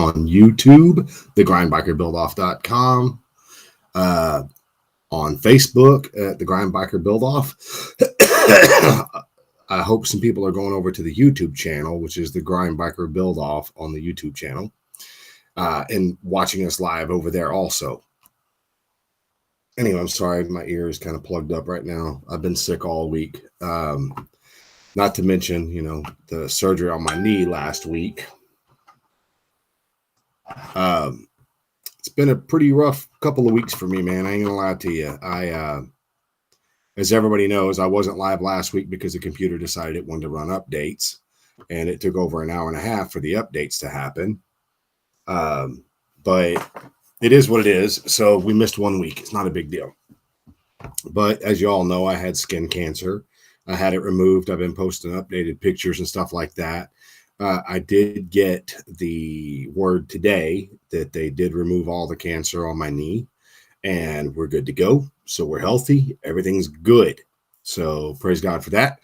on YouTube, thegrindbikerbuildoff.com, on Facebook at the Grind Biker Build Off. I hope some people are going over to the YouTube channel, which is the Grind Biker Build Off on the YouTube channel, and watching us live over there also. Anyway, I'm sorry, my ear is kind of plugged up right now. I've been sick all week. Not to mention, the surgery on my knee last week. It's been a pretty rough couple of weeks for me, man. I ain't gonna lie to you. As everybody knows, I wasn't live last week because the computer decided it wanted to run updates, and it took over an hour and a half for the updates to happen. But it is what it is. So we missed 1 week. It's not a big deal. But as you all know, I had skin cancer. I had it removed. I've been posting updated pictures and stuff like that. I did get the word today that they did remove all the cancer on my knee, and we're good to go. So we're healthy. Everything's good. So praise God for that.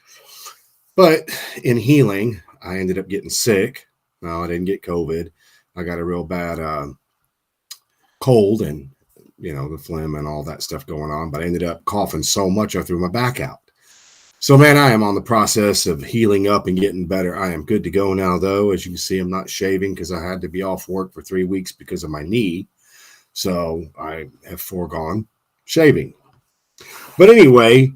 But in healing, I ended up getting sick. No, I didn't get COVID. I got a real bad cold and, the phlegm and all that stuff going on. But I ended up coughing so much I threw my back out. So, man, I am on the process of healing up and getting better. I am good to go now, though. As you can see, I'm not shaving because I had to be off work for 3 weeks because of my knee. So I have foregone shaving. But anyway,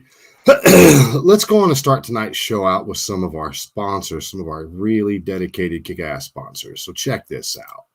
let's go on and start tonight's show out with some of our sponsors, some of our really dedicated kick-ass sponsors. So check this out.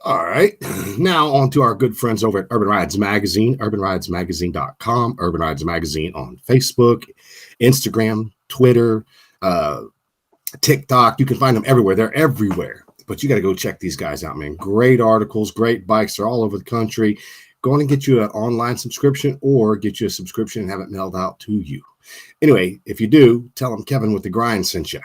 All right. Now on to our good friends over at Urban Rides Magazine, urbanridesmagazine.com, Urban Rides Magazine on Facebook, Instagram, Twitter, TikTok. You can find them everywhere. They're everywhere. But you got to go check these guys out, man. Great articles, great bikes. They're all over the country. Go on and get you an online subscription or get you a subscription and have it mailed out to you. Anyway, if you do, tell them Kevin with the Grind sent you.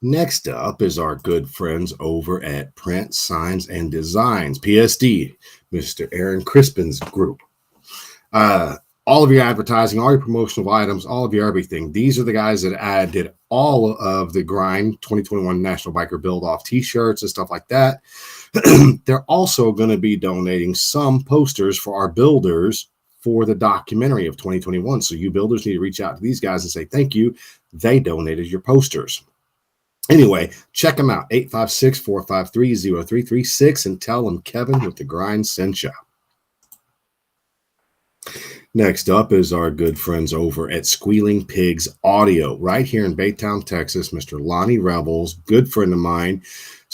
Next up is our good friends over at Print Signs and Designs, PSD, Mr. Aaron Crispin's group. All of your advertising, all your promotional items, all of your everything. These are the guys that did all of the Grind 2021 National Biker Build-Off t-shirts and stuff like that. They're also going to be donating some posters for our builders for the documentary of 2021. So you builders need to reach out to these guys and say thank you. They donated your posters. Anyway, check them out, 856-453-0336, and tell them Kevin with the Grind sent you. Next up is our good friends over at Squealing Pigs Audio, right here in Baytown, Texas. Mr. Lonnie Rebels, good friend of mine,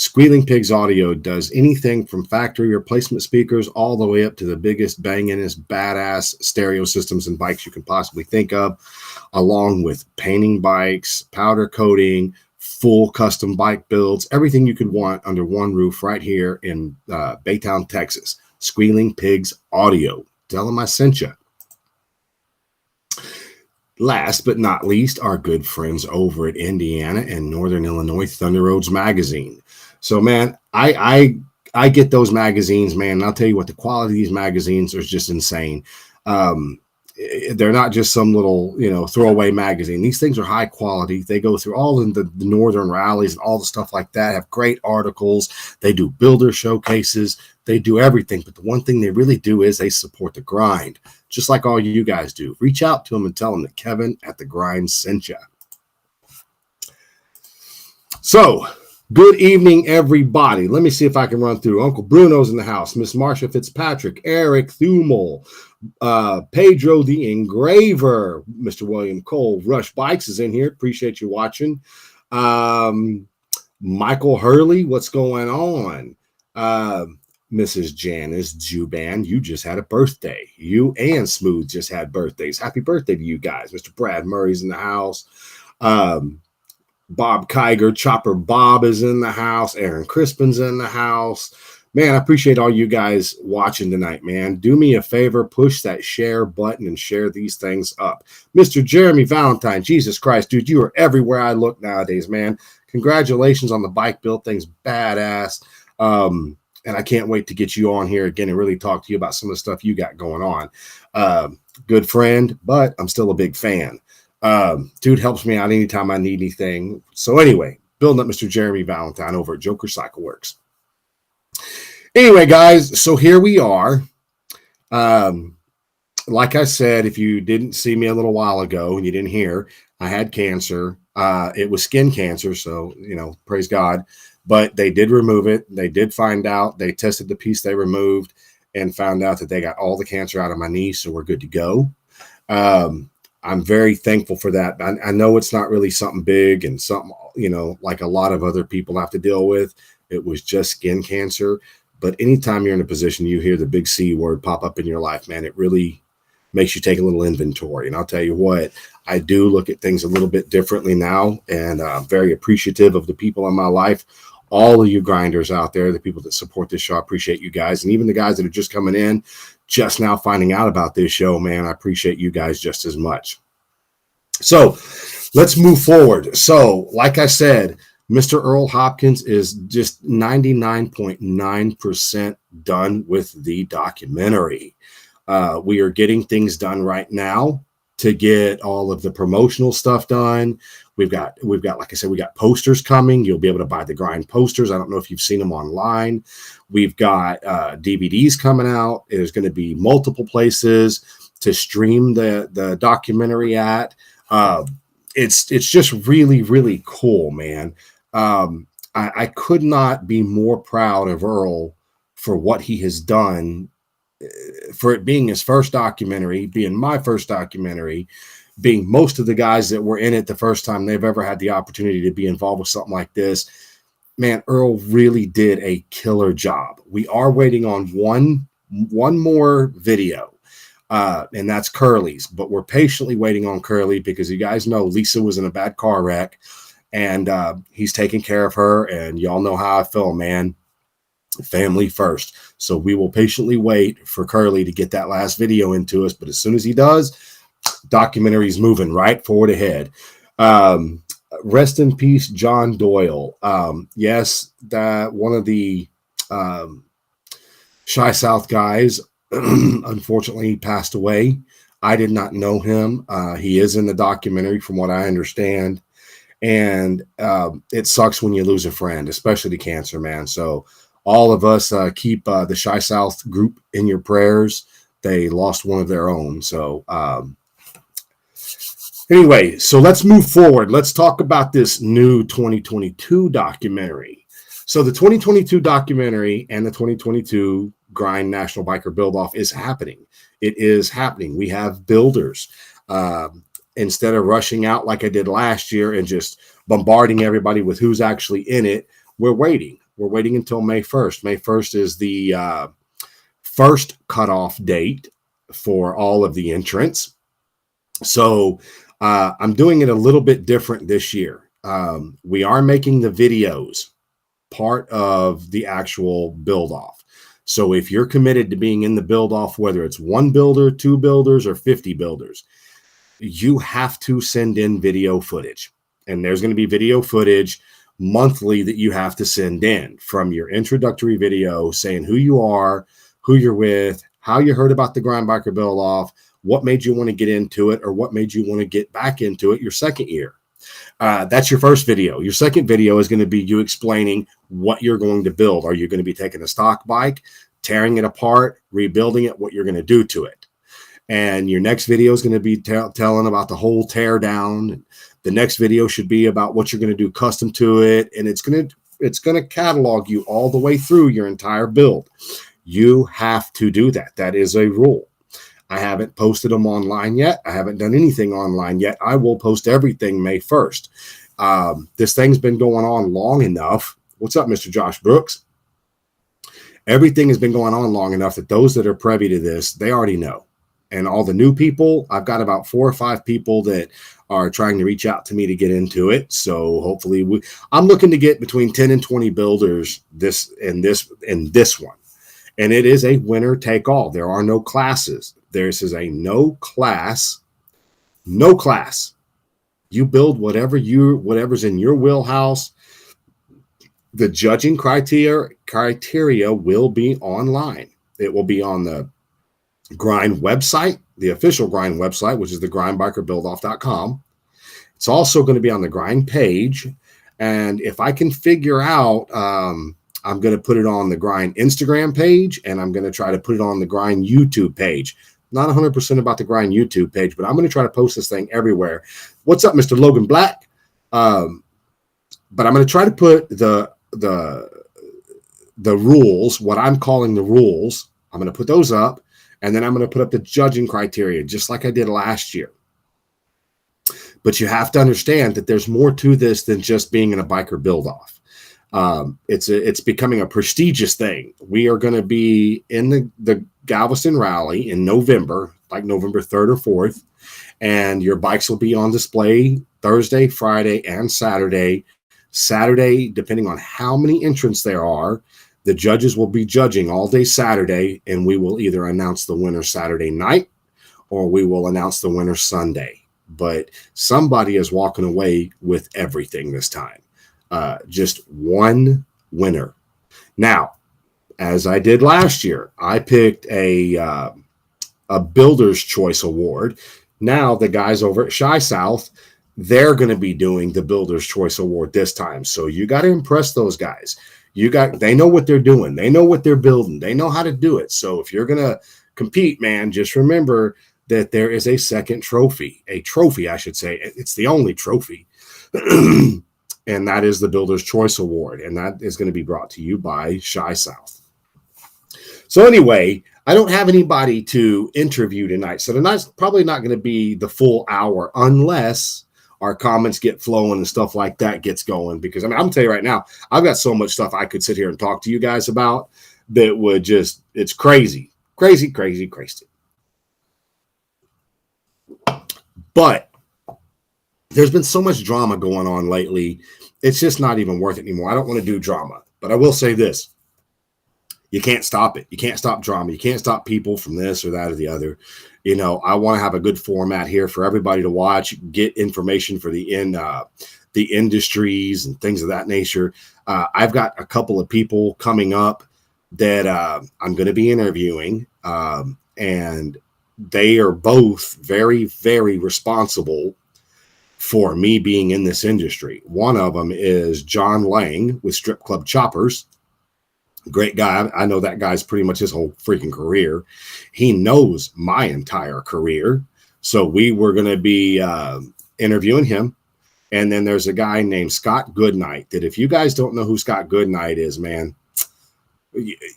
Squealing Pigs Audio does anything from factory replacement speakers all the way up to the biggest bangingest badass stereo systems and bikes you can possibly think of, along with painting bikes, powder coating, full custom bike builds, everything you could want under one roof right here in Baytown, Texas. Squealing Pigs Audio. Tell them I sent you. Last but not least, our good friends over at Indiana and Northern Illinois Thunder Roads Magazine. So, man, I get those magazines, man. And I'll tell you what, the quality of these magazines is just insane. They're not just some little, throwaway magazine. These things are high quality. They go through all in the northern rallies and all the stuff like that, have great articles. They do builder showcases. They do everything. But the one thing they really do is they support the grind, just like all you guys do. Reach out to them and tell them that Kevin at The Grind sent you. So, good evening, everybody. Let me see if I can run through. Uncle Bruno's in the house. Miss Marsha Fitzpatrick, Eric Thumel, Pedro the Engraver, Mr. William Cole, Rush Bikes is in here. Appreciate you watching. Michael Hurley, what's going on? Mrs. Janice Juban, you just had a birthday. You and Smooth just had birthdays. Happy birthday to you guys. Mr. Brad Murray's in the house. Bob Kiger, Chopper Bob is in the house. Aaron Crispin's in the house. Man, I appreciate all you guys watching tonight, man. Do me a favor, push that share button and share these things up. Mr. Jeremy Valentine, Jesus Christ, dude, you are everywhere I look nowadays, man. Congratulations on the bike build. Thing's badass. And I can't wait to get you on here again and really talk to you about some of the stuff you got going on. Good friend, but I'm still a big fan. Dude helps me out anytime I need anything. So anyway, building up Mr. Jeremy Valentine over at Joker Cycle Works. Anyway, guys, so here we are. Like I said, if you didn't see me a little while ago and you didn't hear, I had cancer. It was skin cancer, so, praise God. But they did remove it. They did find out. They tested the piece they removed and found out that they got all the cancer out of my knee, so we're good to go. I'm very thankful for that. I know it's not really something big and something, like a lot of other people have to deal with. It was just skin cancer. But anytime you're in a position, you hear the big C word pop up in your life, man, it really makes you take a little inventory. And I'll tell you what, I do look at things a little bit differently now, and I'm very appreciative of the people in my life. All of you grinders out there, the people that support this show, I appreciate you guys. And even the guys that are just coming in, just now finding out about this show, man, I appreciate you guys just as much. So let's move forward. So like I said, Mr. Earl Hopkins is just 99.9% done with the documentary. We are getting things done right now to get all of the promotional stuff done. We've got, like I said, we got posters coming. You'll be able to buy the Grind posters. I don't know if you've seen them online. We've got DVDs coming out. There's going to be multiple places to stream the documentary at. It's just really, really cool, man. I could not be more proud of Earl for what he has done, for it being his first documentary, being my first documentary, being most of the guys that were in it the first time they've ever had the opportunity to be involved with something like this. Man, Earl really did a killer job. We are waiting on one more video, and that's Curly's, but we're patiently waiting on Curly because you guys know Lisa was in a bad car wreck, and he's taking care of her, and y'all know how I feel, man. Family first. So we will patiently wait for Curly to get that last video into us, but as soon as he does, documentary is moving right forward ahead. Rest in peace, John Doyle. Yes, that one of the Shy South guys unfortunately passed away. I did not know him. He is in the documentary from what I understand. And it sucks when you lose a friend, especially to cancer, man. So all of us keep the Shy South group in your prayers. They lost one of their own. So anyway, so let's move forward. Let's talk about this new 2022 documentary. So the 2022 documentary and the 2022 Grind National Biker Build-Off is happening. It is happening. We have builders. Instead of rushing out like I did last year and just bombarding everybody with who's actually in it, we're waiting. We're waiting until May 1st. May 1st is the first cutoff date for all of the entrants. So I'm doing it a little bit different this year. We are making the videos part of the actual build off. So if you're committed to being in the build off, whether it's one builder, two builders, or 50 builders, you have to send in video footage. And there's going to be video footage monthly that you have to send in, from your introductory video saying who you are, who you're with, how you heard about the Grind Biker Build Off, what made you want to get into it, or what made you want to get back into it your second year. That's your first video. Your second video is going to be you explaining what you're going to build. Are you going to be taking a stock bike, tearing it apart, rebuilding it, what you're going to do to it? And your next video is going to be telling about the whole tear down. The next video should be about what you're going to do custom to it. And it's going to catalog you all the way through your entire build. You have to do that. That is a rule. I haven't posted them online yet. I haven't done anything online yet. I will post everything May 1st. This thing's been going on long enough. What's up, Mr. Josh Brooks? Everything has been going on long enough that those that are privy to this, they already know. And all the new people, I've got about 4 or 5 people that are trying to reach out to me to get into it. So hopefully I'm looking to get between 10 and 20 builders this one. And it is a winner take all. There are no classes. This is a no class. You build whatever's in your wheelhouse. The judging criteria will be online. It will be on the Grind website, the official Grind website, which is the grindbikerbuildoff.com. It's also going to be on the Grind page. And if I can figure out, I'm going to put it on the Grind Instagram page, and I'm going to try to put it on the Grind YouTube page. Not 100% about the Grind YouTube page, but I'm going to try to post this thing everywhere. What's up, Mr. Logan Black? But I'm going to try to put the rules, what I'm calling the rules, I'm going to put those up. And then I'm going to put up the judging criteria, just like I did last year. But you have to understand that there's more to this than just being in a biker build-off. It's becoming a prestigious thing. We are going to be in the Galveston rally in November, like November 3rd or 4th. And your bikes will be on display Thursday, Friday, and Saturday. Saturday, depending on how many entrants there are, the judges will be judging all day Saturday, and we will either announce the winner Saturday night or we will announce the winner Sunday. But somebody is walking away with everything this time. Just one winner. Now, as I did last year, I picked a Builder's Choice Award. Now, the guys over at Shy South, they're going to be doing the Builder's Choice Award this time. So you got to impress those guys. They know what they're doing. They know what they're building. They know how to do it. So if you're going to compete, man, just remember that there is a second trophy, I should say. It's the only trophy. And that is the Builder's Choice Award. And that is going to be brought to you by Shy South. So anyway, I don't have anybody to interview tonight. So tonight's probably not going to be the full hour unless our comments get flowing and stuff like that gets going. Because, I'm going to tell you right now, I've got so much stuff I could sit here and talk to you guys about that would just, it's crazy. But there's been so much drama going on lately. It's just not even worth it anymore. I don't want to do drama. But I will say this. You can't stop it. You can't stop drama. You can't stop people from this or that or the other. You know, I want to have a good format here for everybody to watch, get information for the industries and things of that nature. I've got a couple of people coming up that I'm going to be interviewing, and they are both very, very responsible for me being in this industry. One of them is John Lang with Strip Club Choppers. Great guy. I know that guy's pretty much his whole freaking career. He knows my entire career. So we were going to be interviewing him. And then there's a guy named Scott Goodnight that if you guys don't know who Scott Goodnight is, man,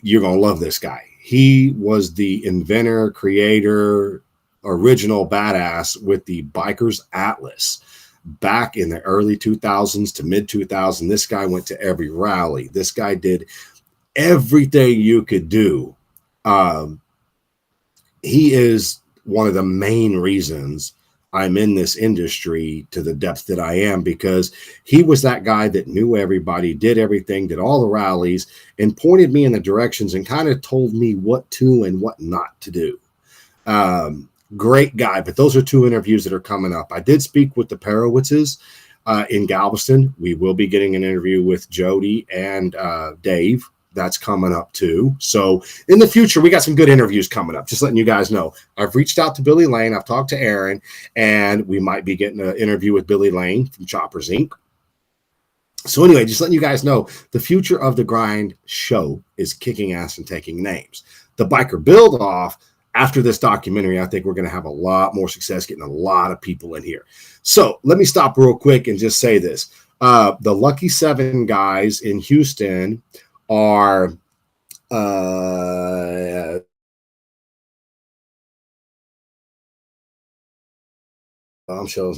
you're going to love this guy. He was the inventor, creator, original badass with the Biker's Atlas. back in the early 2000s to mid 2000s. This guy went to every rally. This guy did everything you could do. Um, he is one of the main reasons I'm in this industry to the depth that I am, because he was that guy that knew everybody, did everything, did all the rallies, and pointed me in the directions and kind of told me what to and what not to do. Great guy. But those are two interviews that are coming up. I did speak with the Perowitzes in Galveston. We will be getting an interview with Jody and Dave. That's coming up too. So in the future, we got some good interviews coming up. Just letting you guys know. I've reached out to Billy Lane. I've talked to Aaron, and we might be getting an interview with Billy Lane from Choppers Inc. So anyway, just letting you guys know, the Future of the Grind show is kicking ass and taking names. The Biker Build Off, after this documentary, I think we're going to have a lot more success getting a lot of people in here. So let me stop real quick and just say this. The Lucky 7 guys in Houston are bombshells.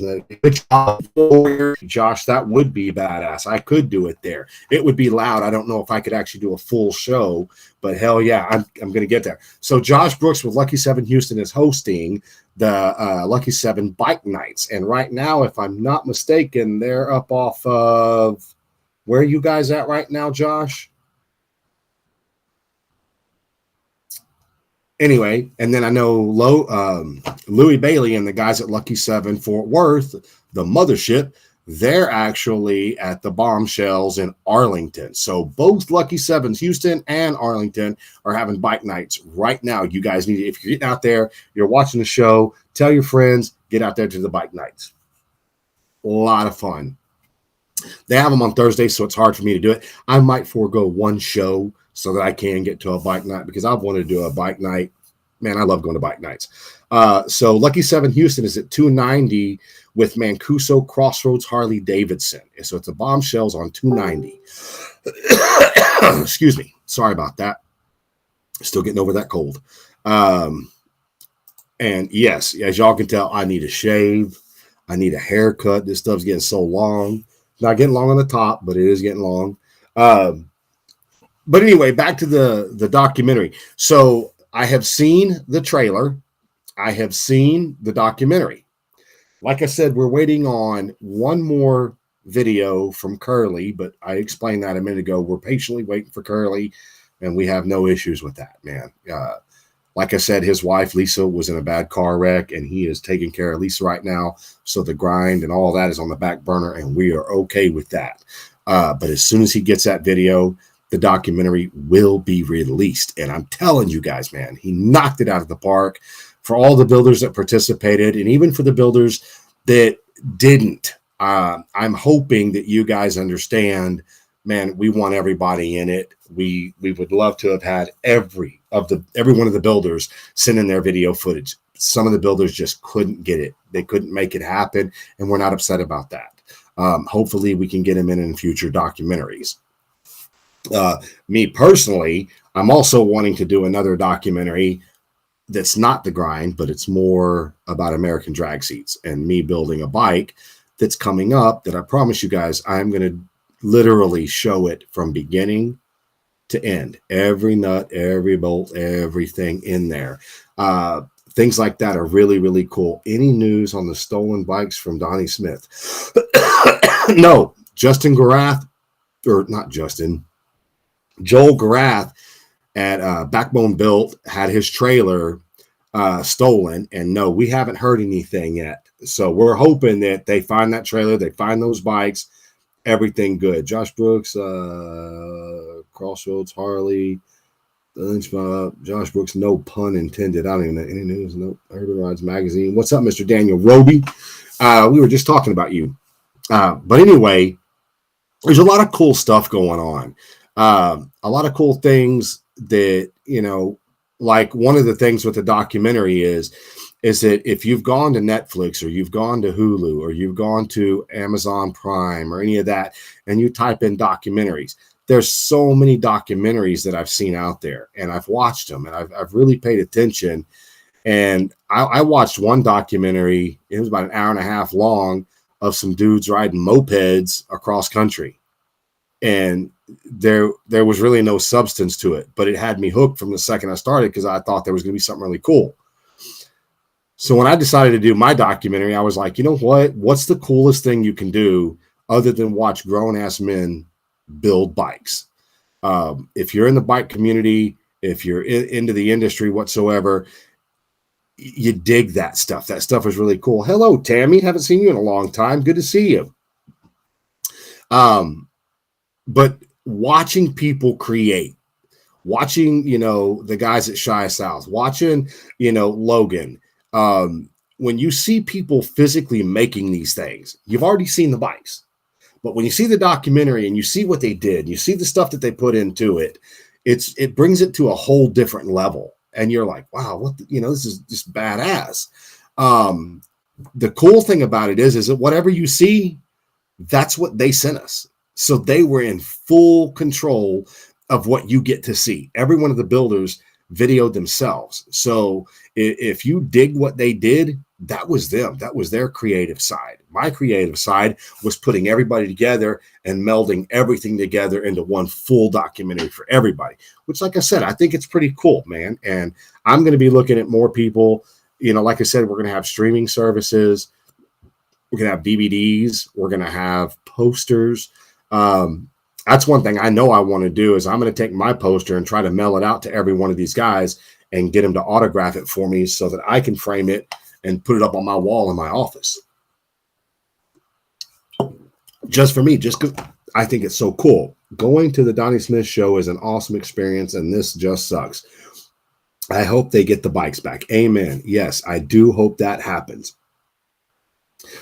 Josh, that would be badass. I could do it there. It would be loud. I don't know if I could actually do a full show, but hell yeah, I'm going to get there. So Josh Brooks with Lucky 7 Houston is hosting the Lucky 7 Bike Nights. And right now, if I'm not mistaken, they're up off of, where are you guys at right now, Josh? Anyway, and then I know Louis Bailey and the guys at Lucky 7 Fort Worth, the mothership, they're actually at the Bombshells in Arlington. So both Lucky 7s, Houston and Arlington, are having bike nights right now. You guys need, if you're getting out there, you're watching the show, tell your friends, get out there to the bike nights. A lot of fun. They have them on Thursday, so it's hard for me to do it. I might forego one show so that I can get to a bike night, because I've wanted to do a bike night. Man, I love going to bike nights. So Lucky 7 Houston is at 290 with Mancuso Crossroads Harley Davidson. So it's a Bombshells on 290. Excuse me. Sorry about that. Still getting over that cold. And yes, as y'all can tell, I need a shave. I need a haircut. This stuff's getting so long. Not getting long on the top, but it is getting long. But anyway, back to the documentary. So I have seen the trailer. I have seen the documentary. Like I said, we're waiting on one more video from Curly, but I explained that a minute ago. We're patiently waiting for Curly, and we have no issues with that, man. Like I said, his wife, Lisa, was in a bad car wreck, and he is taking care of Lisa right now. So the grind and all that is on the back burner, and we are okay with that. But as soon as he gets that video, the documentary will be released. And I'm telling you guys, man, he knocked it out of the park for all the builders that participated, and even for the builders that didn't. I'm hoping that you guys understand, man, we want everybody in it. We would love to have had every one of the builders send in their video footage. Some of the builders just couldn't get it. They couldn't make it happen, and we're not upset about that. Hopefully we can get them in future documentaries. Me personally, I'm also wanting to do another documentary that's not the grind, but it's more about American drag seats and me building a bike that's coming up that I promise you guys, I'm going to literally show it from beginning to end. Every nut, every bolt, everything in there. Things like that are really, really cool. Any news on the stolen bikes from Donnie Smith? No, Justin Garath, or not Justin, Joel Garath at Backbone Built had his trailer stolen, and no, we haven't heard anything yet. So we're hoping that they find that trailer, they find those bikes, everything good. Josh Brooks, Crossroads Harley, Josh Brooks, no pun intended. I don't even know any news. No, Urban Rides Magazine. What's up, Mr. Daniel Roby? We were just talking about you. But anyway, there's a lot of cool stuff going on. A lot of cool things that, you know, like one of the things with the documentary is that if you've gone to Netflix or you've gone to Hulu or you've gone to Amazon Prime or any of that, and you type in documentaries, there's so many documentaries that I've seen out there, and I've watched them, and I've really paid attention. And I watched one documentary. It was about an hour and a half long of some dudes riding mopeds across country. And there was really no substance to it, but it had me hooked from the second I started because I thought there was going to be something really cool. So when I decided to do my documentary, I was like, you know what? What's the coolest thing you can do other than watch grown-ass men build bikes? If you're in the bike community, if you're into the industry whatsoever, you dig that stuff. That stuff is really cool. Hello, Tammy. Haven't seen you in a long time. Good to see you. But watching people create, watching, the guys at Shy South, watching, Logan, when you see people physically making these things, you've already seen the bikes. But when you see the documentary and you see what they did, you see the stuff that they put into it, it brings it to a whole different level. And you're like, wow, this is just badass. The cool thing about it is that whatever you see, that's what they sent us. So they were in full control of what you get to see. Every one of the builders videoed themselves. So if you dig what they did, that was them. That was their creative side. My creative side was putting everybody together and melding everything together into one full documentary for everybody, which, like I said, I think it's pretty cool, man. And I'm going to be looking at more people. Like I said, we're going to have streaming services. We're going to have DVDs. We're going to have posters. That's one thing I know I want to do is I'm going to take my poster and try to mail it out to every one of these guys and get them to autograph it for me so that I can frame it and put it up on my wall in my office. Just for me, just because I think it's so cool. Going to the Donnie Smith show is an awesome experience, and this just sucks. I hope they get the bikes back. Amen. Yes, I do hope that happens.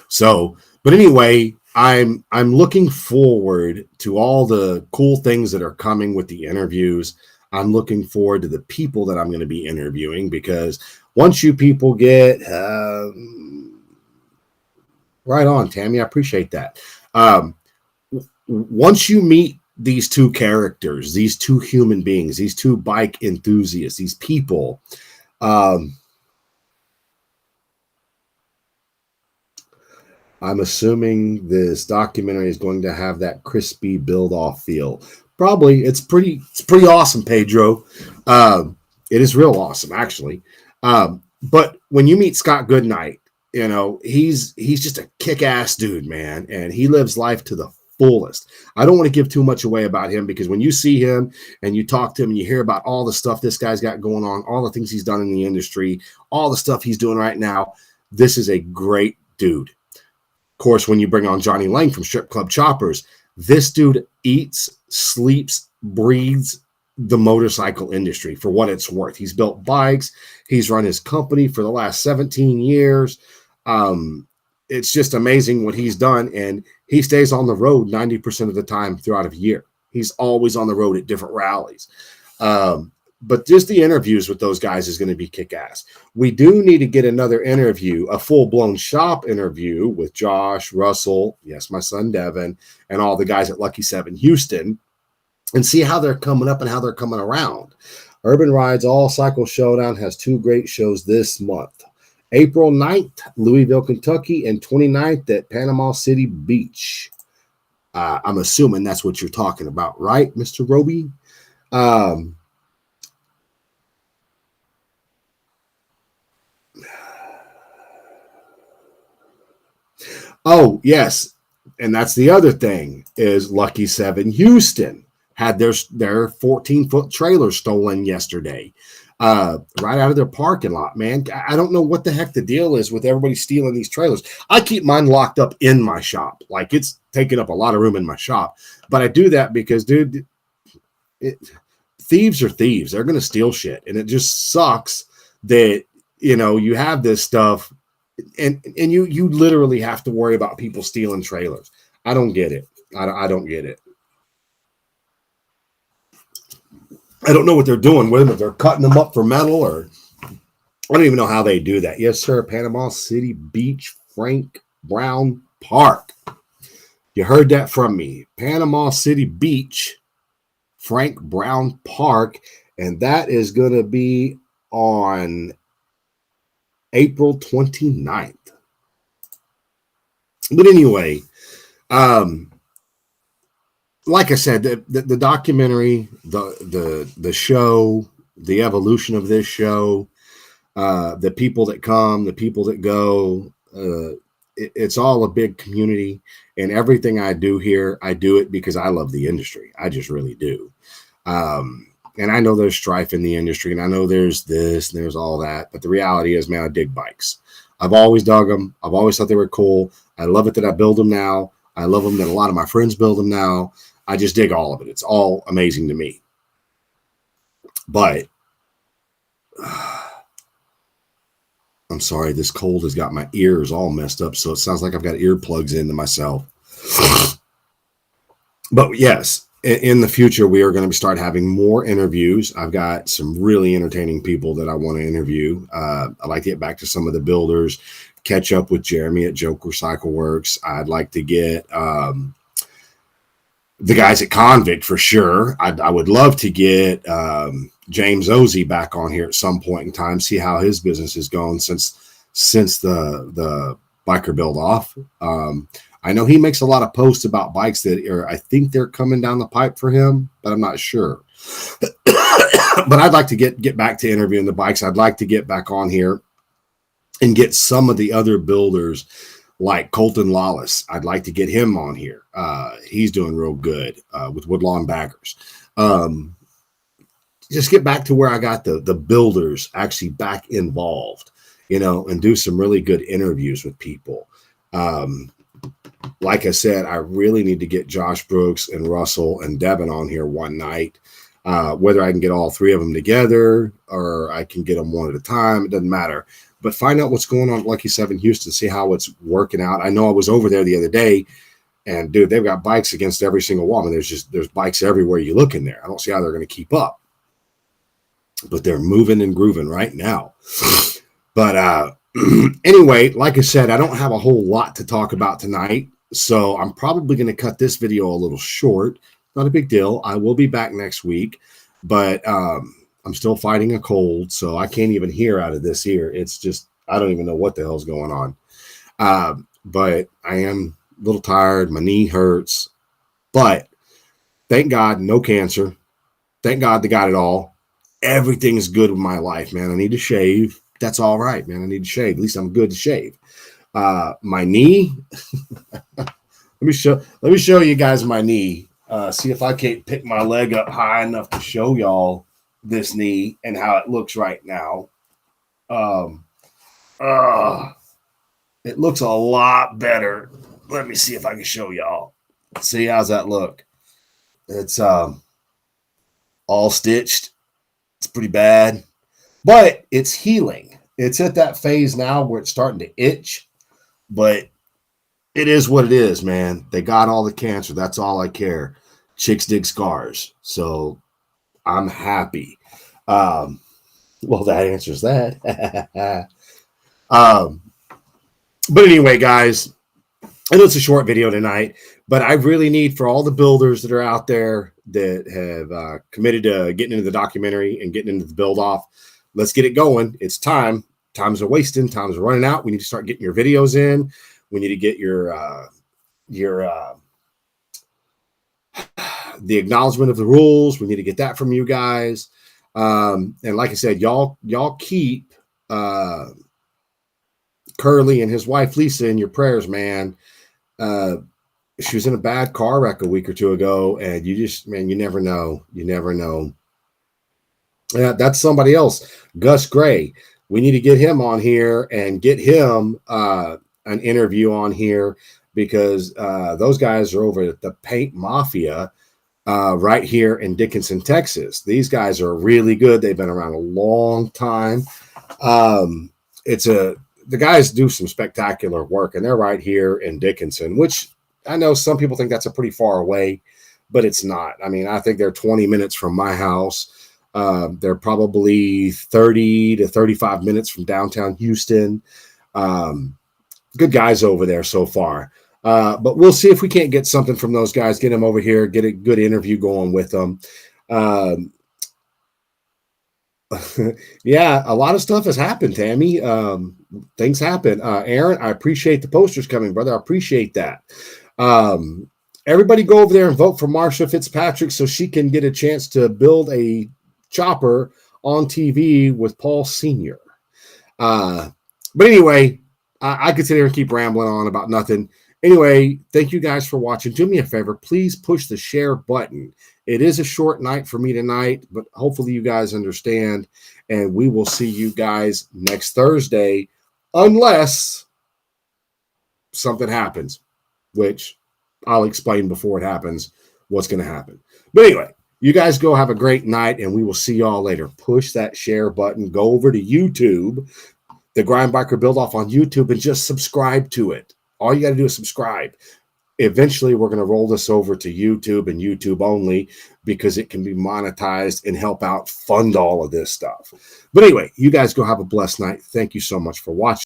So, but anyway, I'm looking forward to all the cool things that are coming with the interviews. I'm looking forward to the people that I'm going to be interviewing, because once you people get right on, Tammy, I appreciate that. Once you meet these two characters, these two human beings, these two bike enthusiasts, these people, I'm assuming this documentary is going to have that crispy build-off feel. Probably. It's pretty awesome, Pedro. It is real awesome, actually. But when you meet Scott Goodnight, he's just a kick-ass dude, man, and he lives life to the fullest. I don't want to give too much away about him, because when you see him and you talk to him and you hear about all the stuff this guy's got going on, all the things he's done in the industry, all the stuff he's doing right now, this is a great dude. Of course, when you bring on Johnny Lang from Strip Club Choppers, this dude eats, sleeps, breathes the motorcycle industry for what it's worth. He's built bikes. He's run his company for the last 17 years. It's just amazing what he's done. And he stays on the road 90% of the time throughout a year. He's always on the road at different rallies. But just the interviews with those guys is going to be kick-ass. We do need to get another interview, a full-blown shop interview with Josh, Russell, yes, my son Devin, and all the guys at Lucky 7 Houston, and see how they're coming up and how they're coming around. Urban Rides All Cycle Showdown has 2 great shows this month. April 9th, Louisville, Kentucky, and 29th at Panama City Beach. I'm assuming that's what you're talking about, right, Mr. Roby? Oh, yes. And that's the other thing is Lucky 7 Houston had their 14-foot trailer stolen yesterday, right out of their parking lot, man. I don't know what the heck the deal is with everybody stealing these trailers. I keep mine locked up in my shop. Like, it's taking up a lot of room in my shop. But I do that because, dude, thieves are thieves. They're going to steal shit. And it just sucks that, you have this stuff and you literally have to worry about people stealing trailers. I don't get it. I don't get it. I don't know what they're doing with them, if they're cutting them up for metal, or I don't even know how they do that. Yes, sir. Panama City Beach, Frank Brown Park. You heard that from me. Panama City Beach, Frank Brown Park. And that is going to be on April 29th. But anyway, um, like I said, the documentary, the show, the evolution of this show, the people that come, the people that go, it's all a big community. And everything I do here, I do it because I love the industry. I just really do. And I know there's strife in the industry, and I know there's this and there's all that. But the reality is, man, I dig bikes. I've always dug them. I've always thought they were cool. I love it that I build them now. I love them that a lot of my friends build them now. I just dig all of it. It's all amazing to me. But I'm sorry, this cold has got my ears all messed up. So it sounds like I've got earplugs into myself. But yes, in the future, we are going to start having more interviews. I've got some really entertaining people that I want to interview. I'd like to get back to some of the builders, catch up with Jeremy at Joker Cycle Works. I'd like to get the guys at Convict for sure. I would love to get James Ozzie back on here at some point in time, see how his business is going since the biker build off. I know he makes a lot of posts about bikes that are, I think they're coming down the pipe for him, but I'm not sure. But I'd like to get back to interviewing the bikes. I'd like to get back on here and get some of the other builders like Colton Lawless. I'd like to get him on here. He's doing real good with Woodlawn Baggers. Just get back to where I got the builders actually back involved, and do some really good interviews with people. Like I said, I really need to get Josh Brooks and Russell and Devin on here one night. Whether I can get all three of them together or I can get them one at a time, it doesn't matter. But find out what's going on at Lucky 7 Houston, see how it's working out. I know I was over there the other day, and dude, they've got bikes against every single wall. I mean, there's bikes everywhere you look in there. I don't see how they're going to keep up. But they're moving and grooving right now. But anyway, like I said, I don't have a whole lot to talk about tonight. So I'm probably going to cut this video a little short. Not a big deal. I will be back next week. But I'm still fighting a cold, so I can't even hear out of this ear. It's just, I don't even know what the hell's going on. But I am a little tired. My knee hurts. But thank God, no cancer. Thank God they got it all. Everything's good with my life, man. I need to shave. That's all right, man. I need to shave. At least I'm good to shave. My knee. let me show you guys my knee. See if I can't pick my leg up high enough to show y'all this knee and how it looks right now. It looks a lot better. Let me see if I can show y'all. See, how's that look? It's all stitched. It's pretty bad, but it's healing. It's at that phase now where it's starting to itch, but it is what it is, man. They got all the cancer. That's all I care. Chicks dig scars. So I'm happy. Well, that answers that. But anyway, guys, I know it's a short video tonight, but I really need for all the builders that are out there that have committed to getting into the documentary and getting into the build off. Let's get it going. It's time. Times are wasting. Times are running out. We need to start getting your videos in. We need to get the acknowledgement of the rules. We need to get that from you guys. And like I said, y'all keep Curly and his wife Lisa in your prayers, man. She was in a bad car wreck a week or two ago, and you never know. You never know. That's somebody else, Gus Gray. We need to get him on here and get him an interview on here because those guys are over at the Paint Mafia right here in Dickinson, Texas. These guys are really good. They've been around a long time. The guys do some spectacular work, and they're right here in Dickinson, which I know some people think that's a pretty far away, but it's not. I mean, I think they're 20 minutes from my house. They're probably 30 to 35 minutes from downtown Houston. Good guys over there so far. But we'll see if we can't get something from those guys, get them over here, get a good interview going with them. Yeah, a lot of stuff has happened, Tammy. Things happen. Aaron, I appreciate the posters coming, brother. I appreciate that. Um, Everybody go over there and vote for Marsha Fitzpatrick so she can get a chance to build a chopper on TV with Paul Sr. Uh, but anyway, I could sit here and keep rambling on about nothing. Anyway, thank you guys for watching. Do me a favor, please push the share button. It is a short night for me tonight, but hopefully you guys understand. And we will see you guys next Thursday, unless something happens, which I'll explain before it happens what's going to happen. But anyway, you guys go have a great night, and we will see y'all later. Push that share button. Go over to YouTube, the Grind Biker Build Off on YouTube, and just subscribe to it. All you got to do is subscribe. Eventually, we're going to roll this over to YouTube and YouTube only because it can be monetized and help out fund all of this stuff. But anyway, you guys go have a blessed night. Thank you so much for watching.